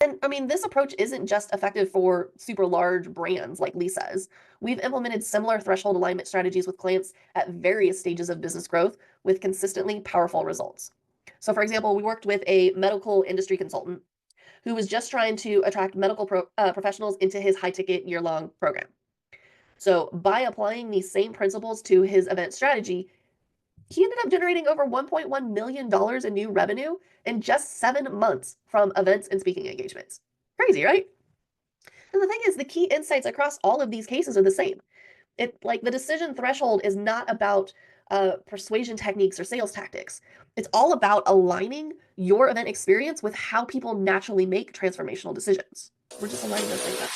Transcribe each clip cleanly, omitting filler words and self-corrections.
And I mean, this approach isn't just effective for super large brands like Lisa's. We've implemented similar threshold alignment strategies with clients at various stages of business growth with consistently powerful results. So, for example, we worked with a medical industry consultant who was just trying to attract medical professionals into his high ticket year long program. So, by applying these same principles to his event strategy, he ended up generating over $1.1 million in new revenue in just 7 months from events and speaking engagements. Crazy, right? And the thing is, the key insights across all of these cases are the same. The decision threshold is not about persuasion techniques or sales tactics. It's all about aligning your event experience with how people naturally make transformational decisions. We're just aligning those things up.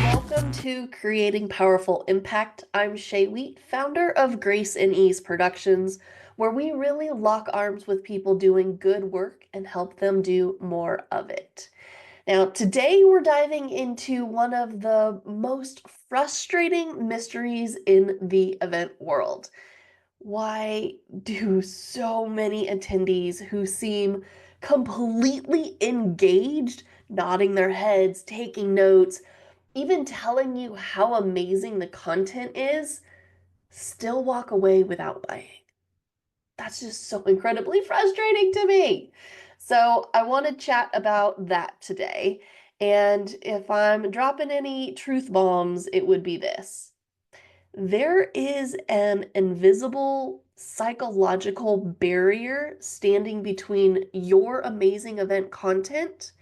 Welcome to Creating Powerful Impact. I'm Shay Wheat, founder of Grace and Ease Productions, where we really lock arms with people doing good work and help them do more of it. Now, today we're diving into one of the most frustrating mysteries in the event world. Why do so many attendees who seem completely engaged, nodding their heads, taking notes, even telling you how amazing the content is, still walk away without buying? That's just so incredibly frustrating to me. So I want to chat about that today. And if I'm dropping any truth bombs, it would be this. There is an invisible psychological barrier standing between your amazing event content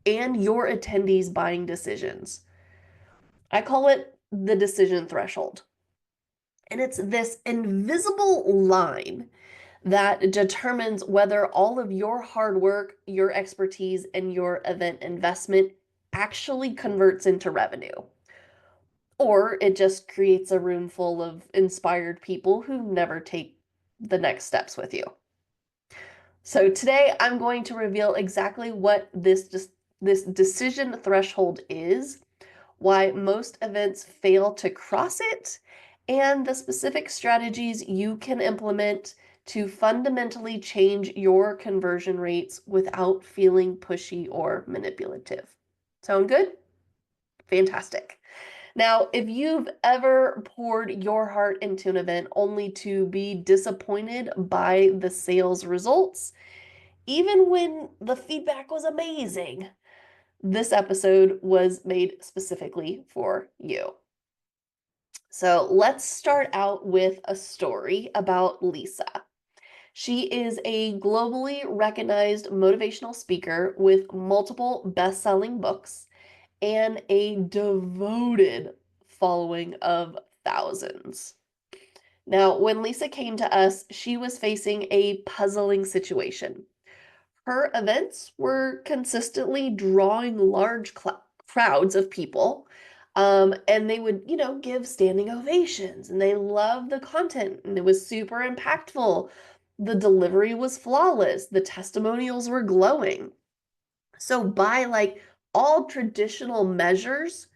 and your attendees' buying decisions. I call it the decision threshold. And it's this invisible line that determines whether all of your hard work, your expertise, and your event investment actually converts into revenue. Or it just creates a room full of inspired people who never take the next steps with you. So today I'm going to reveal exactly what this decision threshold is, why most events fail to cross it, and the specific strategies you can implement to fundamentally change your conversion rates without feeling pushy or manipulative. Sound good? Fantastic. Now, if you've ever poured your heart into an event only to be disappointed by the sales results, even when the feedback was amazing, this episode was made specifically for you. So let's start out with a story about Lisa. She is a globally recognized motivational speaker with multiple best-selling books and a devoted following of thousands. Now, when Lisa came to us, she was facing a puzzling situation. Her events were consistently drawing large crowds of people, and they would, give standing ovations, and they loved the content, and it was super impactful. The delivery was flawless. The testimonials were glowing. So by all traditional measures,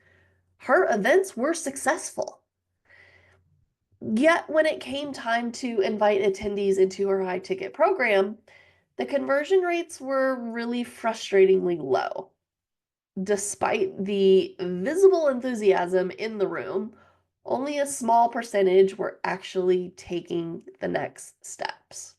her events were successful. Yet when it came time to invite attendees into her high ticket program, the conversion rates were really frustratingly low. Despite the visible enthusiasm in the room, only a small percentage were actually taking the next steps.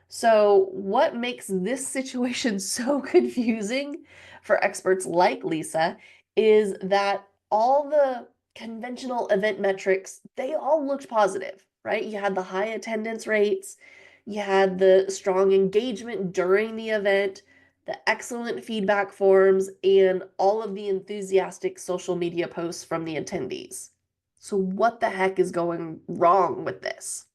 So, what makes this situation so confusing for experts like Lisa is that all the conventional event metrics, they all looked positive, right? You had the high attendance rates, you had the strong engagement during the event, the excellent feedback forms, and all of the enthusiastic social media posts from the attendees. So, what the heck is going wrong with this?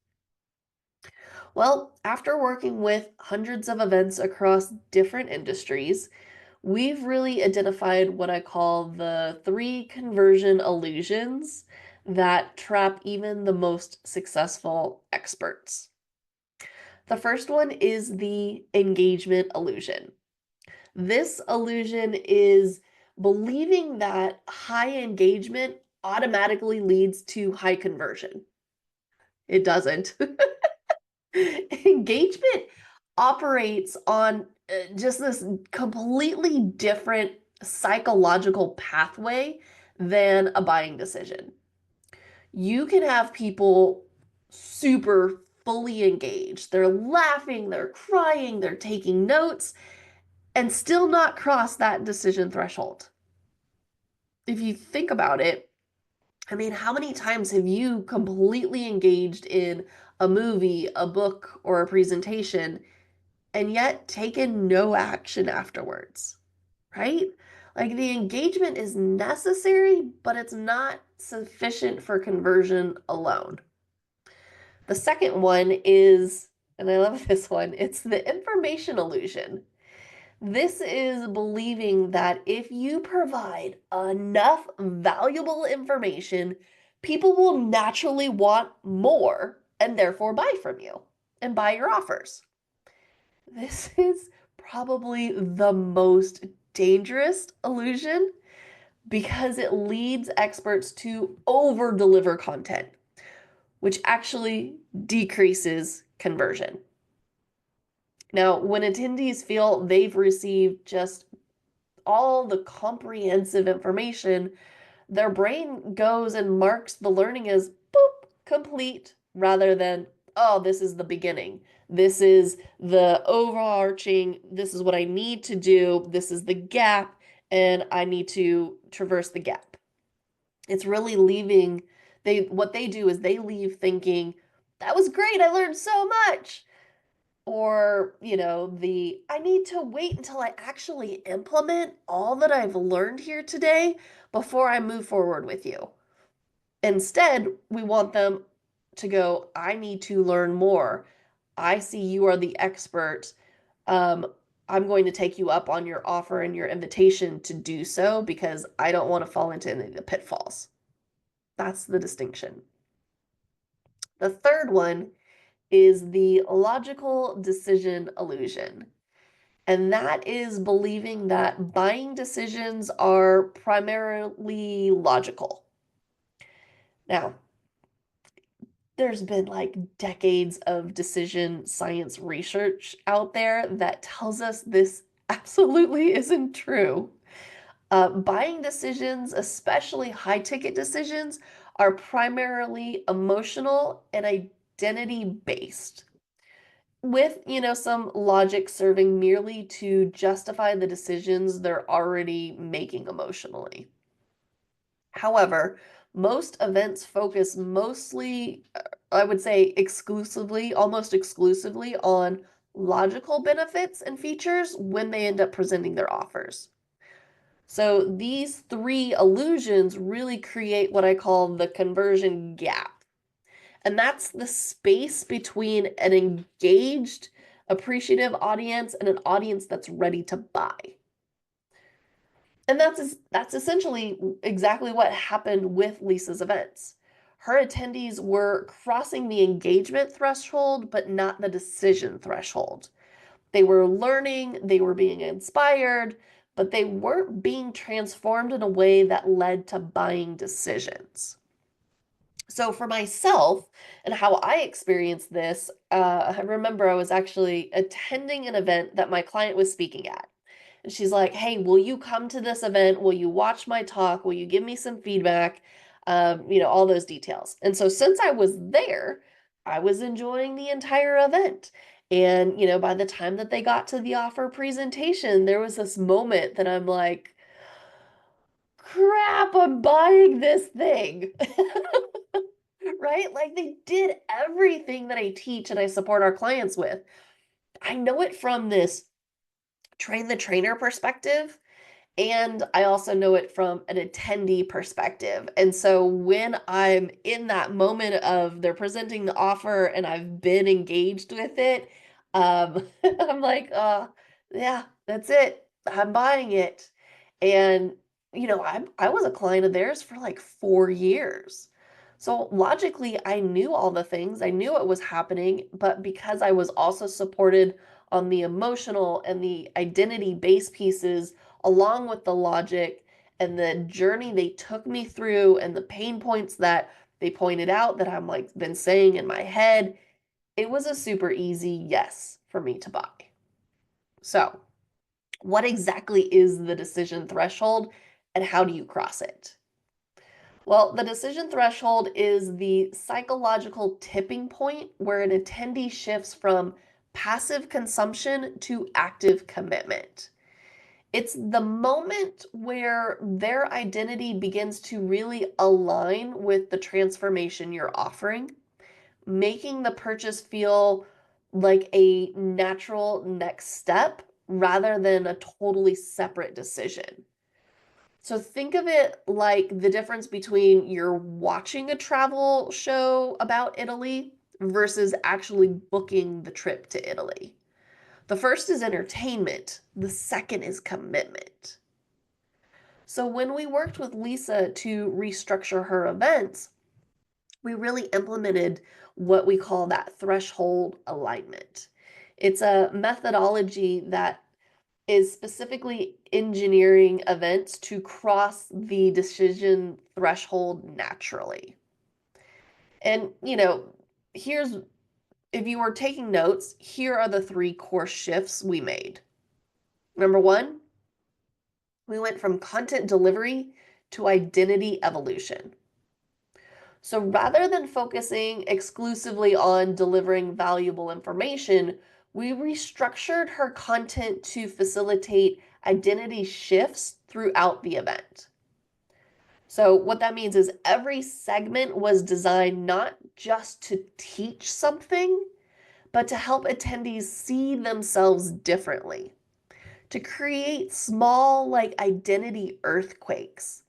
Well, after working with hundreds of events across different industries, we've really identified what I call the three conversion illusions that trap even the most successful experts. The first one is the engagement illusion. This illusion is believing that high engagement automatically leads to high conversion. It doesn't. Engagement operates on just this completely different psychological pathway than a buying decision. You can have people super fully engaged. They're laughing, they're crying, they're taking notes, and still not cross that decision threshold. If you think about it, I mean, how many times have you completely engaged in a movie, a book, or a presentation and yet taken no action afterwards, right? Like the engagement is necessary, but it's not sufficient for conversion alone. The second one is, and I love this one, it's the information illusion. This is believing that if you provide enough valuable information, people will naturally want more and therefore buy from you and buy your offers. This is probably the most dangerous illusion because it leads experts to over deliver content, which actually decreases conversion. Now, when attendees feel they've received just all the comprehensive information, their brain goes and marks the learning as boop, complete, rather than, oh, this is the beginning. This is the overarching, this is what I need to do, this is the gap, and I need to traverse the gap. It's really leaving, what they do is they leave thinking, that was great, I learned so much. Or, I need to wait until I actually implement all that I've learned here today before I move forward with you. Instead, we want them to go, I need to learn more. I see you are the expert. Um, I'm going to take you up on your offer and your invitation to do so because I don't want to fall into any of the pitfalls. That's the distinction. The third one is the logical decision illusion. And that is believing that buying decisions are primarily logical. Now, there's been like decades of decision science research out there that tells us this absolutely isn't true. Buying decisions, especially high ticket decisions, are primarily emotional and identity based, with, some logic serving merely to justify the decisions they're already making emotionally. However, most events focus mostly, I would say exclusively, almost exclusively on logical benefits and features when they end up presenting their offers. So these three illusions really create what I call the conversion gap. And that's the space between an engaged, appreciative audience and an audience that's ready to buy. And that's essentially exactly what happened with Lisa's events. Her attendees were crossing the engagement threshold, but not the decision threshold. They were learning, they were being inspired, but they weren't being transformed in a way that led to buying decisions. So for myself and how I experienced this, I remember I was actually attending an event that my client was speaking at. And she's like, hey, will you come to this event? Will you watch my talk? Will you give me some feedback? All those details. And so since I was there, I was enjoying the entire event. And, by the time that they got to the offer presentation, there was this moment that I'm like, crap, I'm buying this thing. Right? Like they did everything that I teach and I support our clients with. I know it from this train the trainer perspective. And I also know it from an attendee perspective. And so when I'm in that moment of they're presenting the offer and I've been engaged with it, I'm like, yeah, that's it. I'm buying it. And, I was a client of theirs for like 4 years. So logically, I knew all the things, I knew what was happening, but because I was also supported on the emotional and the identity based pieces along with the logic and the journey they took me through and the pain points that they pointed out that I'm like been saying in my head, It was a super easy yes for me to buy. So, what exactly is the decision threshold and how do you cross it? Well, the decision threshold is the psychological tipping point where an attendee shifts from passive consumption to active commitment. It's the moment where their identity begins to really align with the transformation you're offering, making the purchase feel like a natural next step rather than a totally separate decision. So think of it like the difference between you're watching a travel show about Italy versus actually booking the trip to Italy. The first is entertainment, the second is commitment. So when we worked with Lisa to restructure her events, we really implemented what we call that threshold alignment. It's a methodology that is specifically engineering events to cross the decision threshold naturally. And, here's if you were taking notes, here are the three core shifts we made. Number one, we went from content delivery to identity evolution. So rather than focusing exclusively on delivering valuable information, we restructured her content to facilitate identity shifts throughout the event. So, what that means is every segment was designed not just to teach something, but to help attendees see themselves differently, to create small, like identity earthquakes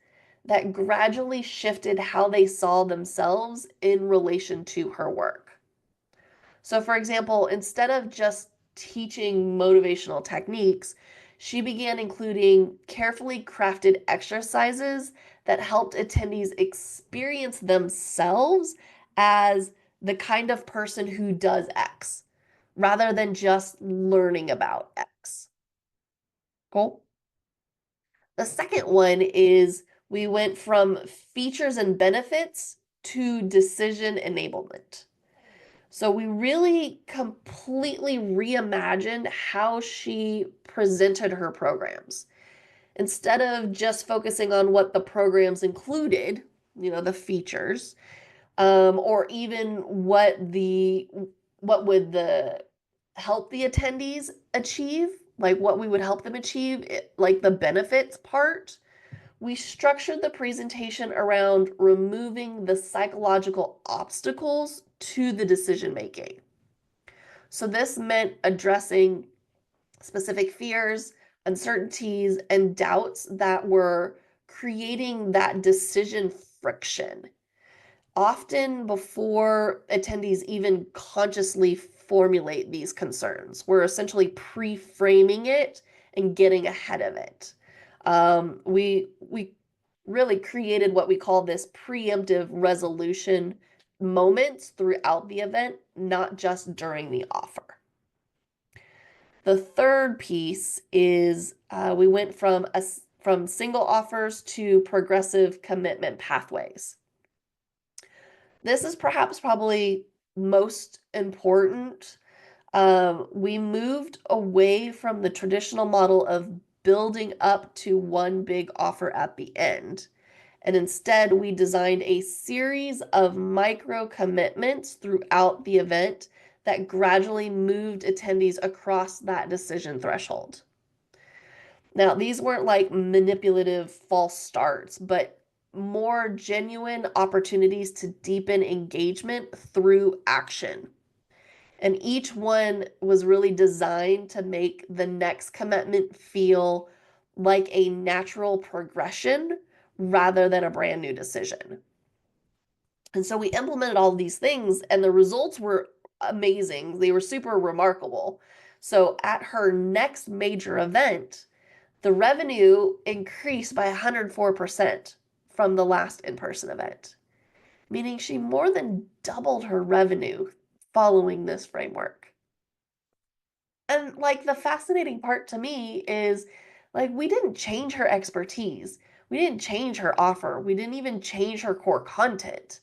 that gradually shifted how they saw themselves in relation to her work. So, for example, instead of just teaching motivational techniques, she began including carefully crafted exercises that helped attendees experience themselves as the kind of person who does X rather than just learning about X. Cool. The second one is we went from features and benefits to decision enablement. So we really completely reimagined how she presented her programs. Instead of just focusing on what the programs included, the features, or even what would the help the attendees achieve, like what we would help them achieve, like the benefits part, we structured the presentation around removing the psychological obstacles to the decision making. So this meant addressing specific fears, uncertainties, and doubts that were creating that decision friction, often before attendees even consciously formulate these concerns. We're essentially pre-framing it and getting ahead of it. We really created what we call this preemptive resolution moments throughout the event, not just during the offer. The third piece is we went from single offers to progressive commitment pathways. This is probably most important. We moved away from the traditional model of building up to one big offer at the end. And instead, we designed a series of micro commitments throughout the event that gradually moved attendees across that decision threshold. Now, these weren't like manipulative false starts, but more genuine opportunities to deepen engagement through action. And each one was really designed to make the next commitment feel like a natural progression rather than a brand new decision. And so we implemented all of these things, and the results were amazing. They were super remarkable. So at her next major event, the revenue increased by 104% from the last in-person event, meaning she more than doubled her revenue following this framework. And like the fascinating part to me is like we didn't change her expertise. We didn't change her offer. We didn't even change her core content.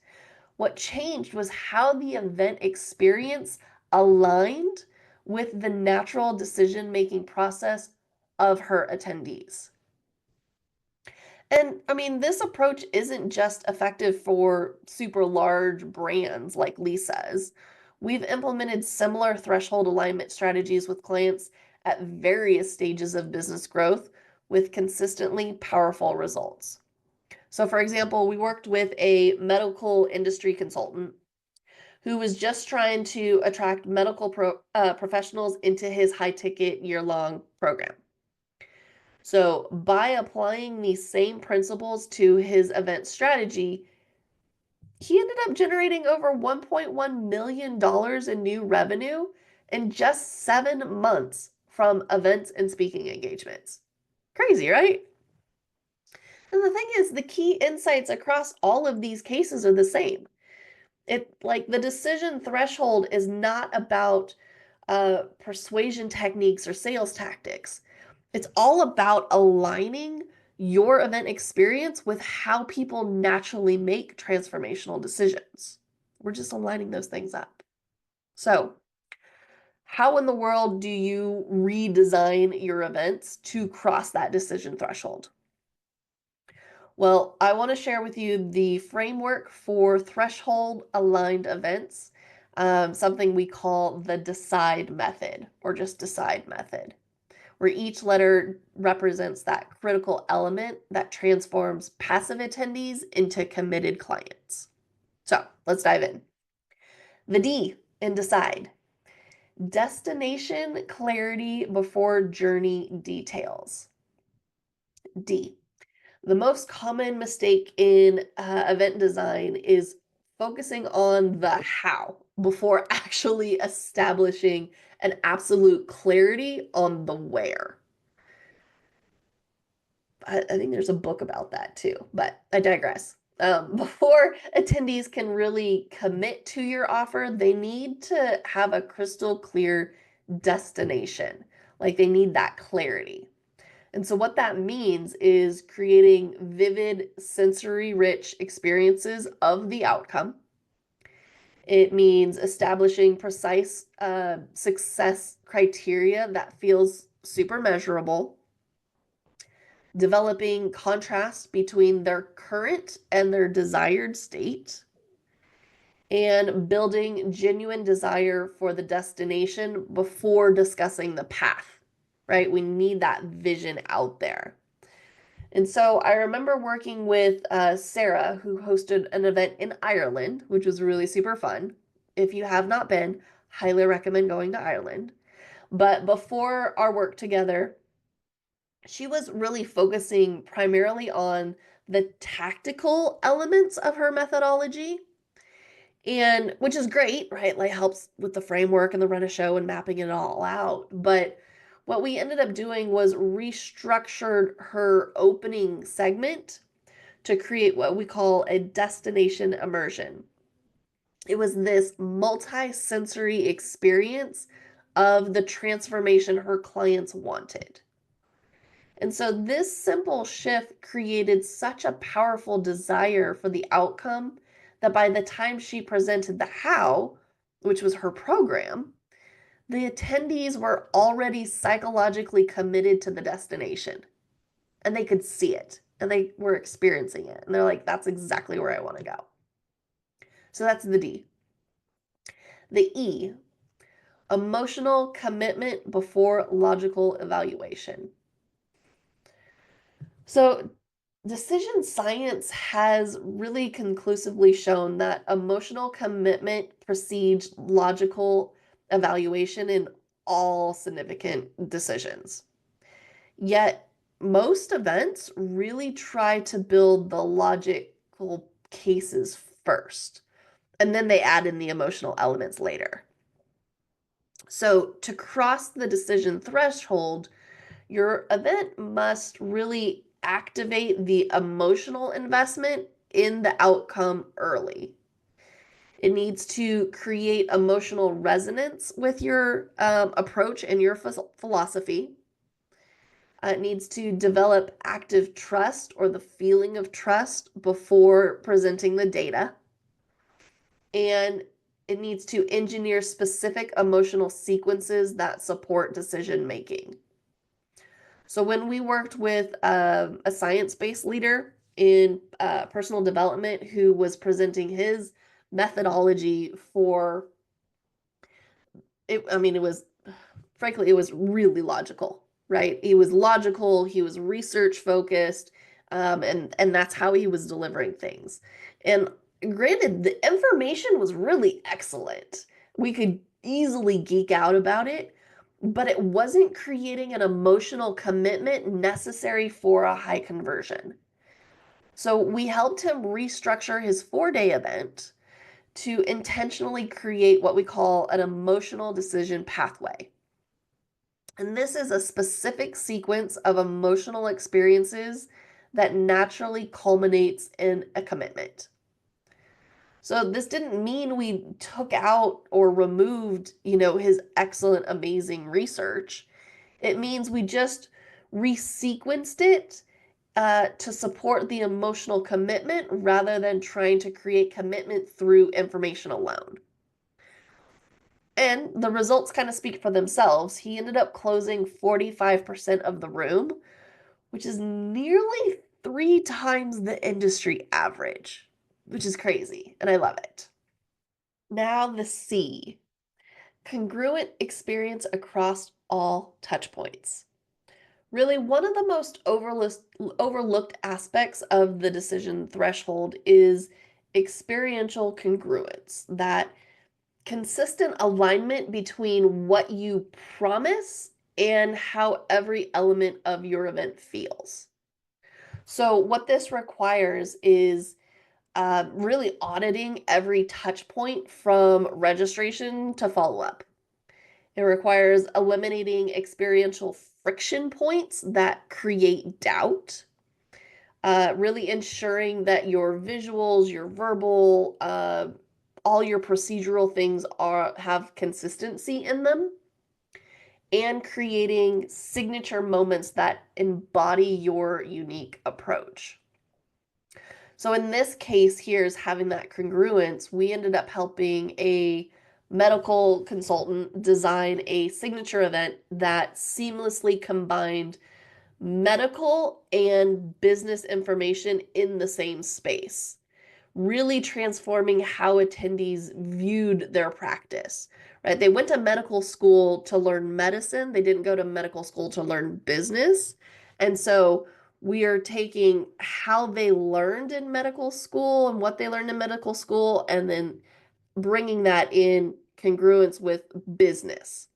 What changed was how the event experience aligned with the natural decision-making process of her attendees. And I mean, this approach isn't just effective for super large brands like Lisa's. We've implemented similar threshold alignment strategies with clients at various stages of business growth with consistently powerful results. So, for example, we worked with a medical industry consultant who was just trying to attract professionals into his high ticket year long program. So, by applying these same principles to his event strategy, he ended up generating over $1.1 million in new revenue in just 7 months from events and speaking engagements. Crazy, right? And the thing is, the key insights across all of these cases are the same. The decision threshold is not about persuasion techniques or sales tactics. It's all about aligning your event experience with how people naturally make transformational decisions. We're just aligning those things up. So, how in the world do you redesign your events to cross that decision threshold? Well, I want to share with you the framework for threshold aligned events, something we call the DECIDE method or just DECIDE method, where each letter represents that critical element that transforms passive attendees into committed clients. So let's dive in. The D in DECIDE: destination clarity before journey details. D: the most common mistake in event design is focusing on the how before actually establishing an absolute clarity on the where. I think there's a book about that too, but I digress. Before attendees can really commit to your offer, they need to have a crystal clear destination. Like they need that clarity. And so, what that means is creating vivid, sensory rich experiences of the outcome. It means establishing precise success criteria that feels super measurable, developing contrast between their current and their desired state, and building genuine desire for the destination before discussing the path, right? We need that vision out there. And so I remember working with Sarah, who hosted an event in Ireland, which was really super fun. If you have not been, highly recommend going to Ireland. But before our work together, she was really focusing primarily on the tactical elements of her methodology, and which is great, right? Like helps with the framework and the run of show and mapping it all out. But what we ended up doing was restructured her opening segment to create what we call a destination immersion. It was this multi-sensory experience of the transformation her clients wanted. And so this simple shift created such a powerful desire for the outcome that by the time she presented the how, which was her program, the attendees were already psychologically committed to the destination and they could see it and they were experiencing it. And they're like, that's exactly where I want to go. So that's the D. The E: emotional commitment before logical evaluation. So decision science has really conclusively shown that emotional commitment precedes logical evaluation in all significant decisions. Yet, most events really try to build the logical cases first, and then they add in the emotional elements later. So, to cross the decision threshold, your event must really activate the emotional investment in the outcome early. It needs to create emotional resonance with your approach and your philosophy. It needs to develop active trust or the feeling of trust before presenting the data. and it needs to engineer specific emotional sequences that support decision making. So when we worked with a science-based leader in personal development who was presenting his methodology for it, I mean, it was frankly, it was really logical, right? He was logical, he was research focused, and that's how he was delivering things. And granted, the information was really excellent. We could easily geek out about it, but it wasn't creating an emotional commitment necessary for a high conversion. So we helped him restructure his 4 day event to intentionally create what we call an emotional decision pathway. And this is a specific sequence of emotional experiences that naturally culminates in a commitment. So this didn't mean we took out or removed, his excellent, amazing research. It means we just resequenced it to support the emotional commitment rather than trying to create commitment through information alone. And the results kind of speak for themselves. He ended up closing 45% of the room, which is nearly 3 times the industry average, which is crazy. And I love it. Now, the C, congruent experience across all touch points. Really, one of the most overlooked aspects of the decision threshold is experiential congruence, that consistent alignment between what you promise and how every element of your event feels. So, what this requires is really auditing every touch point from registration to follow up. It requires eliminating experiential friction points that create doubt, really ensuring that your visuals, your verbal, all your procedural things have consistency in them, and creating signature moments that embody your unique approach. So in this case, here's having that congruence. We ended up helping a medical consultant design a signature event that seamlessly combined medical and business information in the same space, really transforming how attendees viewed their practice, right? They went to medical school to learn medicine. They didn't go to medical school to learn business. And so we are taking how they learned in medical school and what they learned in medical school and then bringing that in congruence with business.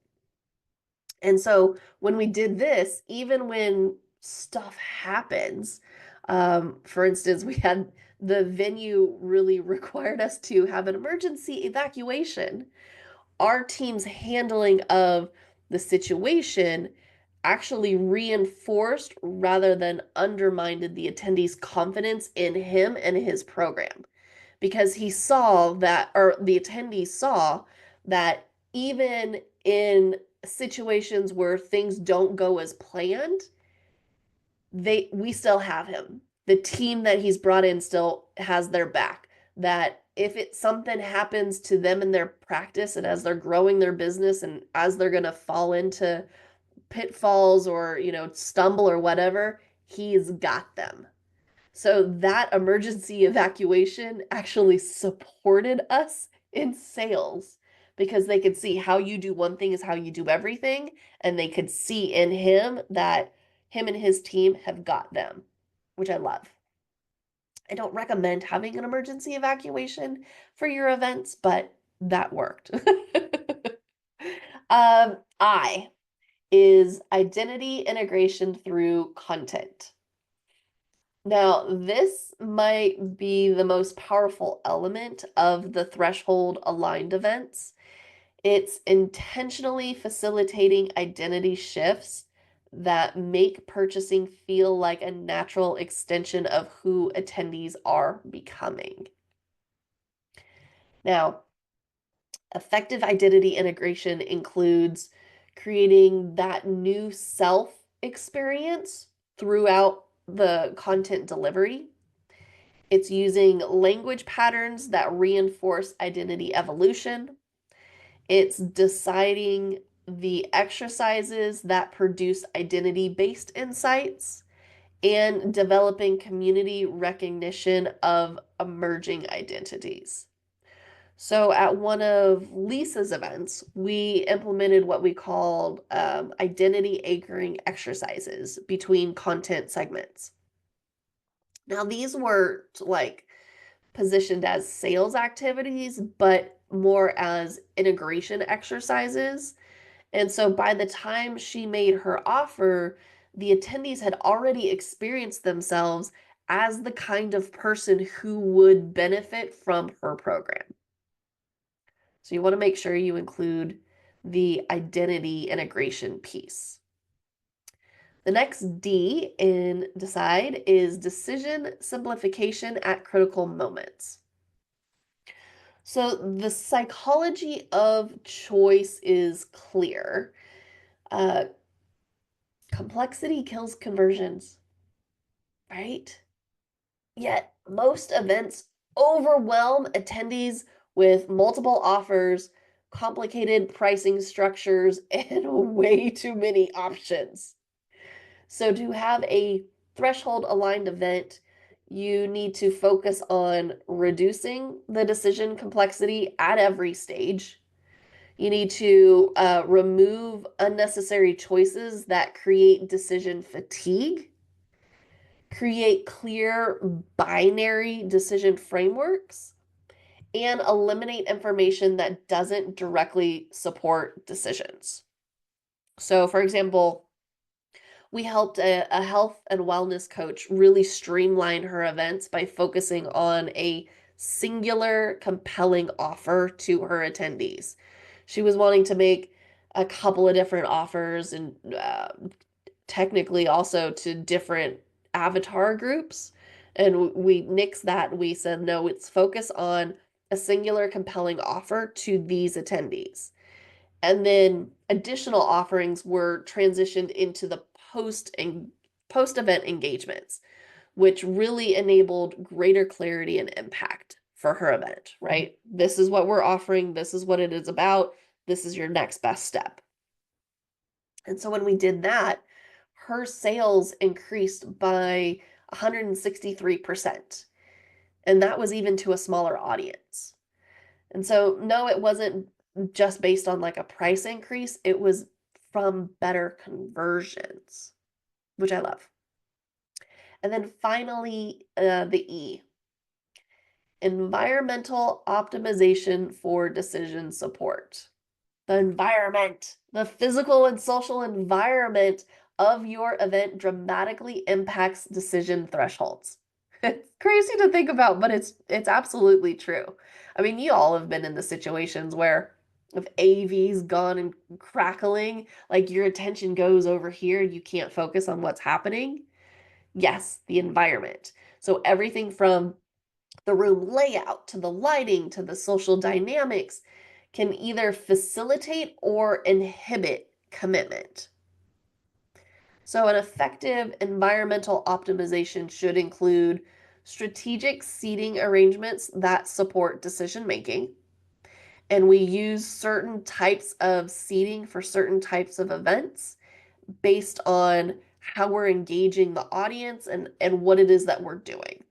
And so when we did this, even when stuff happens, for instance, we had the venue really required us to have an emergency evacuation. Our team's handling of the situation actually reinforced rather than undermined the attendees' confidence in him and his program because he saw that, or the attendees saw that even in situations where things don't go as planned, we still have him. The team that he's brought in still has their back. That if something happens to them in their practice and as they're growing their business and as they're going to fall into pitfalls or, stumble or whatever, he's got them. So that emergency evacuation actually supported us in sales because they could see how you do one thing is how you do everything. And they could see in him that him and his team have got them, which I love. I don't recommend having an emergency evacuation for your events, but that worked. I is identity integration through content. Now, this might be the most powerful element of the threshold aligned events. It's intentionally facilitating identity shifts that make purchasing feel like a natural extension of who attendees are becoming. Now, effective identity integration includes creating that new self experience throughout the content delivery. It's using language patterns that reinforce identity evolution. It's deciding the exercises that produce identity-based insights and developing community recognition of emerging identities. So at one of Lisa's events, we implemented what we called identity anchoring exercises between content segments. Now, these were like positioned as sales activities, but more as integration exercises. And so by the time she made her offer, the attendees had already experienced themselves as the kind of person who would benefit from her program. So you want to make sure you include the identity integration piece. The next D in decide is decision simplification at critical moments. So the psychology of choice is clear. Uh, Complexity kills conversions, right? Yet most events overwhelm attendees with multiple offers, complicated pricing structures, and way too many options. So to have a threshold aligned event, you need to focus on reducing the decision complexity at every stage. You need to remove unnecessary choices that create decision fatigue, create clear binary decision frameworks, and eliminate information that doesn't directly support decisions. So, for example, we helped a health and wellness coach really streamline her events by focusing on a singular, compelling offer to her attendees. She was wanting to make a couple of different offers and technically also to different avatar groups. And we nixed that. We said, no, it's focus on a singular, compelling offer to these attendees. And then additional offerings were transitioned into the post event engagements, which really enabled greater clarity and impact for her event, right? This is what we're offering, this is what it is about, this is your next best step. And so when we did that, her sales increased by 163%. And that was even to a smaller audience. And so, no, it wasn't just based on like a price increase, it was from better conversions, which I love. And then finally, the E, environmental optimization for decision support. The environment, the physical and social environment of your event dramatically impacts decision thresholds. It's crazy to think about, but it's absolutely true. I mean, you all have been in the situations where if AV's gone and crackling, like your attention goes over here, you can't focus on what's happening. Yes, the environment. So everything from the room layout to the lighting to the social dynamics can either facilitate or inhibit commitment. So, an effective environmental optimization should include strategic seating arrangements that support decision making. And we use certain types of seating for certain types of events based on how we're engaging the audience and what it is that we're doing.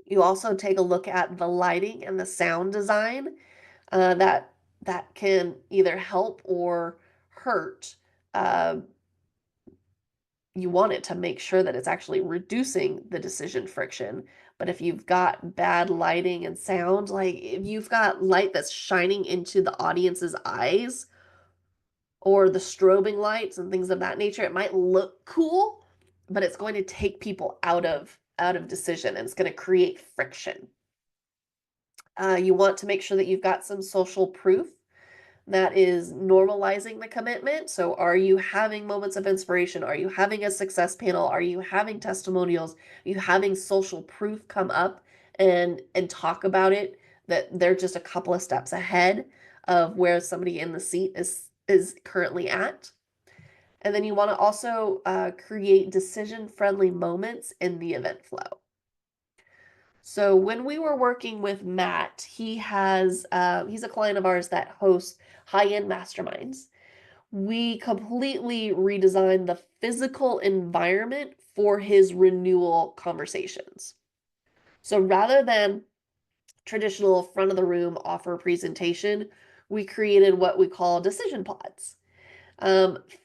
You also take a look at the lighting and the sound design that can either help or hurt. Uh, you want it to make sure that it's actually reducing the decision friction. But if you've got bad lighting and sound, like if you've got light that's shining into the audience's eyes or the strobing lights and things of that nature, it might look cool, but it's going to take people out of decision and it's going to create friction. You want to make sure that you've got some social proof that is normalizing the commitment. So, are you having moments of inspiration? Are you having a success panel? Are you having testimonials? Are you having social proof come up and talk about it? That they're just a couple of steps ahead of where somebody in the seat is currently at. And then you want to also create decision friendly moments in the event flow. So when we were working with Matt, he's a client of ours that hosts high-end masterminds. We completely redesigned the physical environment for his renewal conversations. So rather than traditional front of the room offer presentation, we created what we call decision pods,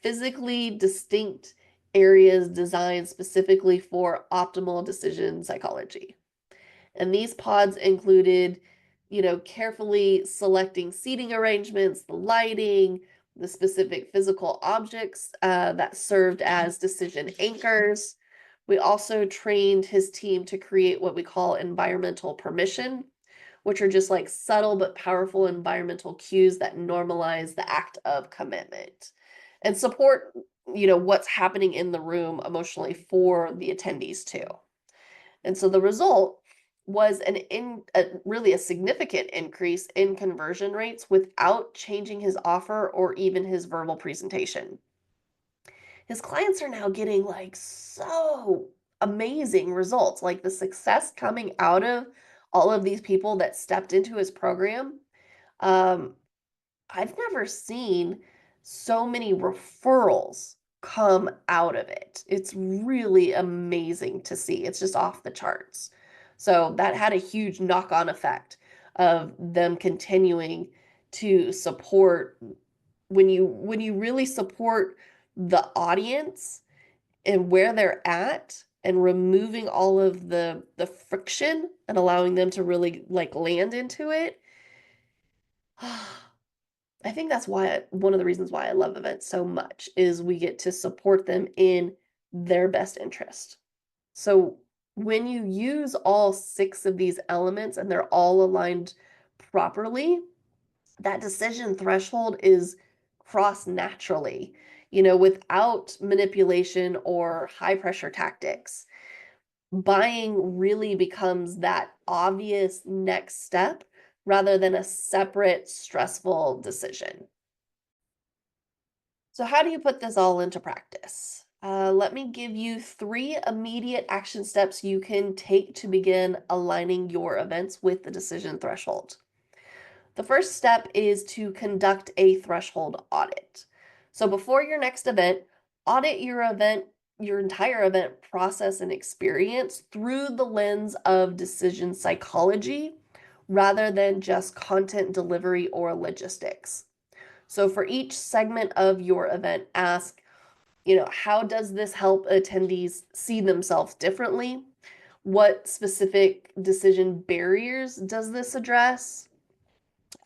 physically distinct areas designed specifically for optimal decision psychology. And these pods included, carefully selecting seating arrangements, the lighting, the specific physical objects that served as decision anchors. We also trained his team to create what we call environmental permission, which are just like subtle but powerful environmental cues that normalize the act of commitment and support, what's happening in the room emotionally for the attendees too. And so the result was really a significant increase in conversion rates without changing his offer or even his verbal presentation. His clients are now getting like so amazing results, like the success coming out of all of these people that stepped into his program. Um, I've never seen so many referrals come out of it. It's really amazing to see. It's just off the charts. So that had a huge knock-on effect of them continuing to support when you really support the audience and where they're at and removing all of the friction and allowing them to really like land into it. I think that's why one of the reasons why I love events so much is we get to support them in their best interest. So when you use all six of these elements and they're all aligned properly, that decision threshold is crossed naturally, without manipulation or high pressure tactics. Buying really becomes that obvious next step rather than a separate stressful decision. So how do you put this all into practice? Let me give you 3 immediate action steps you can take to begin aligning your events with the decision threshold. The first step is to conduct a threshold audit. So before your next event, audit your entire event process and experience through the lens of decision psychology rather than just content delivery or logistics. So for each segment of your event, ask, how does this help attendees see themselves differently? What specific decision barriers does this address?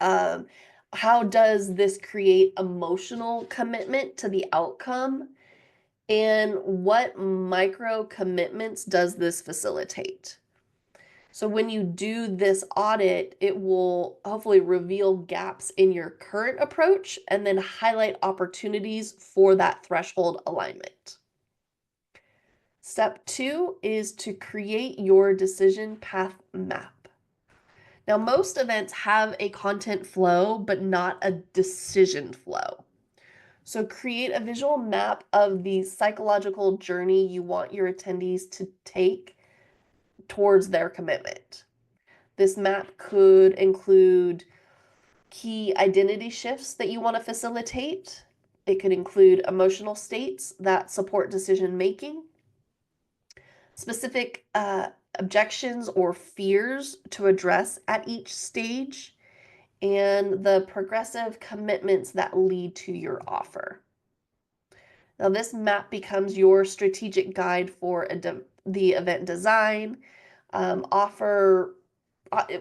Um, how does this create emotional commitment to the outcome? And what micro commitments does this facilitate? So when you do this audit, it will hopefully reveal gaps in your current approach and then highlight opportunities for that threshold alignment. Step 2 is to create your decision path map. Now, most events have a content flow, but not a decision flow. So create a visual map of the psychological journey you want your attendees to take towards their commitment. This map could include key identity shifts that you want to facilitate. It could include emotional states that support decision making, specific objections or fears to address at each stage, and the progressive commitments that lead to your offer. Now, this map becomes your strategic guide for the event design, offer.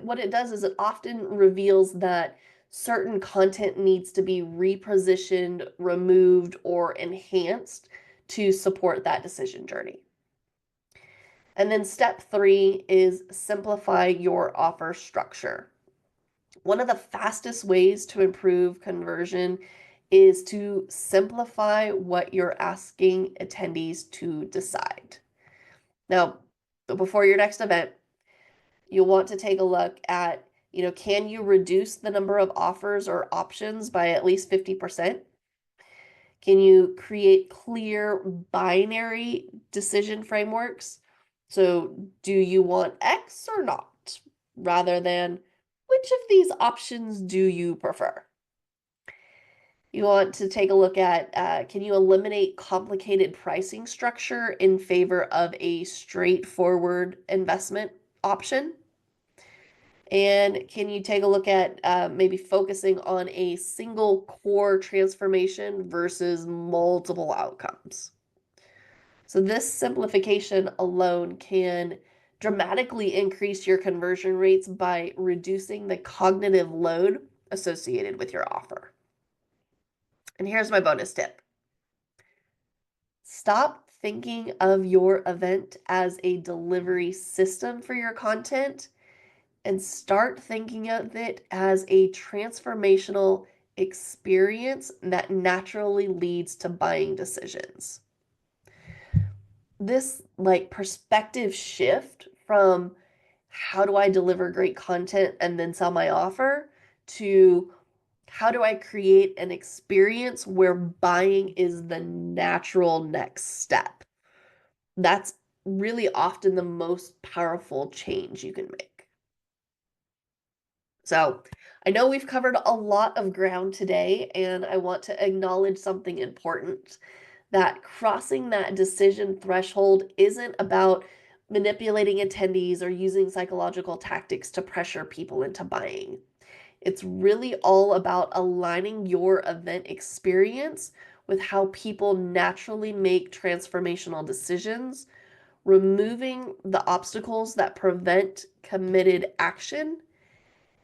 What it does is it often reveals that certain content needs to be repositioned, removed, or enhanced to support that decision journey. And then step 3 is simplify your offer structure. One of the fastest ways to improve conversion is to simplify what you're asking attendees to decide. Now, before your next event, you'll want to take a look at, can you reduce the number of offers or options by at least 50%? Can you create clear binary decision frameworks? So, do you want X or not? Rather than, which of these options do you prefer? You want to take a look at can you eliminate complicated pricing structure in favor of a straightforward investment option? And can you take a look at maybe focusing on a single core transformation versus multiple outcomes? So, this simplification alone can dramatically increase your conversion rates by reducing the cognitive load associated with your offer. And here's my bonus tip: stop thinking of your event as a delivery system for your content and start thinking of it as a transformational experience that naturally leads to buying decisions. This perspective shift from how do I deliver great content and then sell my offer to how do I create an experience where buying is the natural next step. That's really often the most powerful change you can make. So, I know we've covered a lot of ground today, and I want to acknowledge something important: that crossing that decision threshold isn't about manipulating attendees or using psychological tactics to pressure people into buying. It's really all about aligning your event experience with how people naturally make transformational decisions, removing the obstacles that prevent committed action,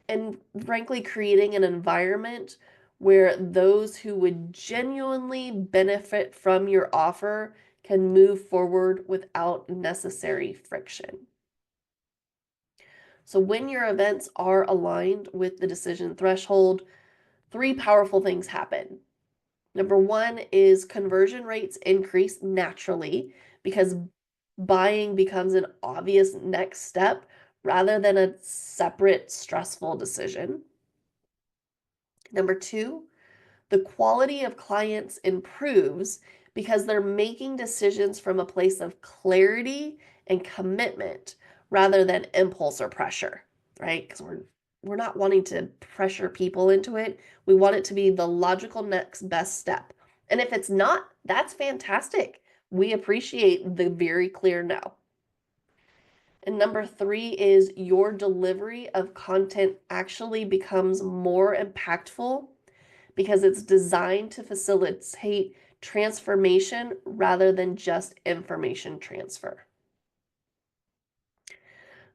and frankly, creating an environment where those who would genuinely benefit from your offer can move forward without necessary friction. So, when your events are aligned with the decision threshold, three powerful things happen. Number one is conversion rates increase naturally because buying becomes an obvious next step rather than a separate stressful decision. Number two, the quality of clients improves because they're making decisions from a place of clarity and commitment rather than impulse or pressure, right? Because we're not wanting to pressure people into it. We want it to be the logical next best step. And if it's not, that's fantastic. We appreciate the very clear no. And number three is your delivery of content actually becomes more impactful because it's designed to facilitate transformation rather than just information transfer.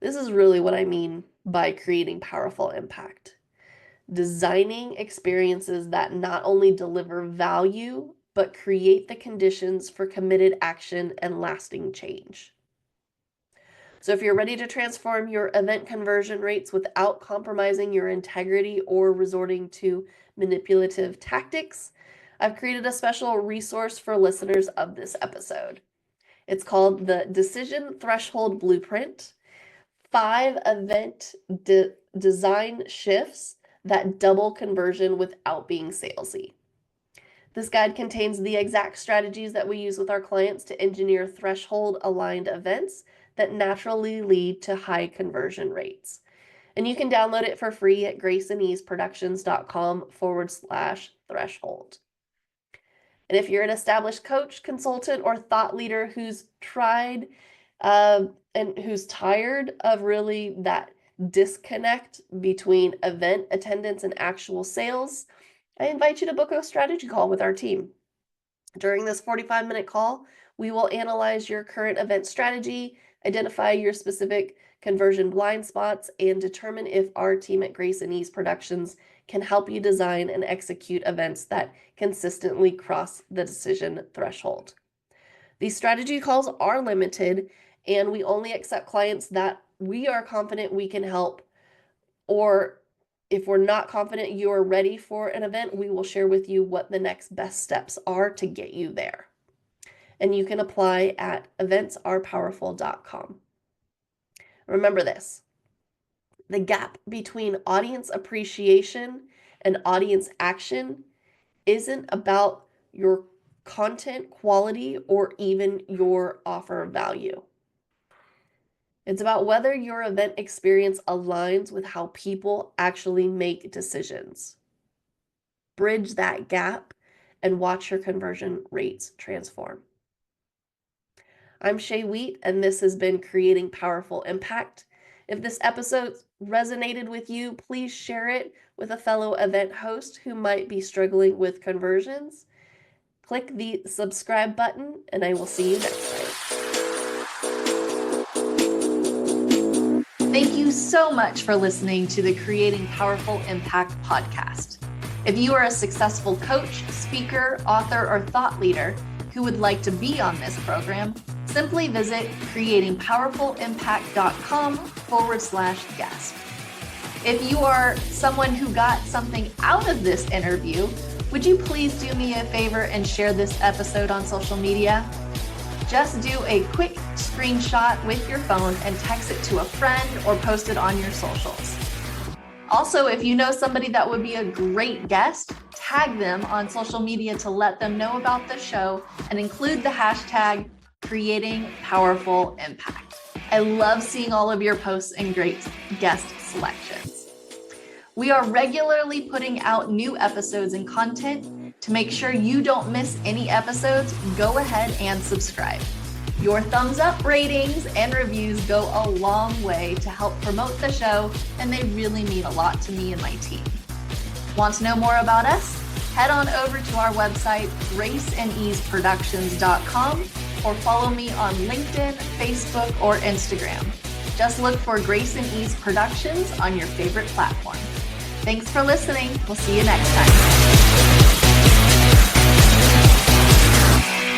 This is really what I mean by creating powerful impact. Designing experiences that not only deliver value, but create the conditions for committed action and lasting change. So, if you're ready to transform your event conversion rates without compromising your integrity or resorting to manipulative tactics, I've created a special resource for listeners of this episode. It's called the Decision Threshold Blueprint: 5 event design shifts that double conversion without being salesy. This guide contains the exact strategies that we use with our clients to engineer threshold aligned events that naturally lead to high conversion rates. And you can download it for free at graceandeaseproductions.com/threshold. And if you're an established coach, consultant, or thought leader who's tried and who's tired of really that disconnect between event attendance and actual sales, I invite you to book a strategy call with our team. During this 45-minute call, we will analyze your current event strategy, identify your specific conversion blind spots, and determine if our team at Grace and Ease Productions can help you design and execute events that consistently cross the decision threshold. These strategy calls are limited, and we only accept clients that we are confident we can help, or if we're not confident you are ready for an event, we will share with you what the next best steps are to get you there. And you can apply at eventsarepowerful.com. Remember this: the gap between audience appreciation and audience action isn't about your content quality or even your offer value. It's about whether your event experience aligns with how people actually make decisions. Bridge that gap and watch your conversion rates transform. I'm Shay Wheat, and this has been Creating Powerful Impact. If this episode resonated with you, please share it with a fellow event host who might be struggling with conversions. Click the subscribe button, and I will see you next time. Thank you so much for listening to the Creating Powerful Impact podcast. If you are a successful coach, speaker, author, or thought leader who would like to be on this program, simply visit creatingpowerfulimpact.com/guest. If you are someone who got something out of this interview, would you please do me a favor and share this episode on social media? Just do a quick screenshot with your phone and text it to a friend or post it on your socials. Also, if you know somebody that would be a great guest, tag them on social media to let them know about the show and include the hashtag Creating Powerful Impact. I love seeing all of your posts and great guest selections. We are regularly putting out new episodes and content. To make sure you don't miss any episodes, go ahead and subscribe. Your thumbs up, ratings, and reviews go a long way to help promote the show, and they really mean a lot to me and my team. Want to know more about us? Head on over to our website, graceandeaseproductions.com, or follow me on LinkedIn, Facebook, or Instagram. Just look for Grace and Ease Productions on your favorite platform. Thanks for listening. We'll see you next time.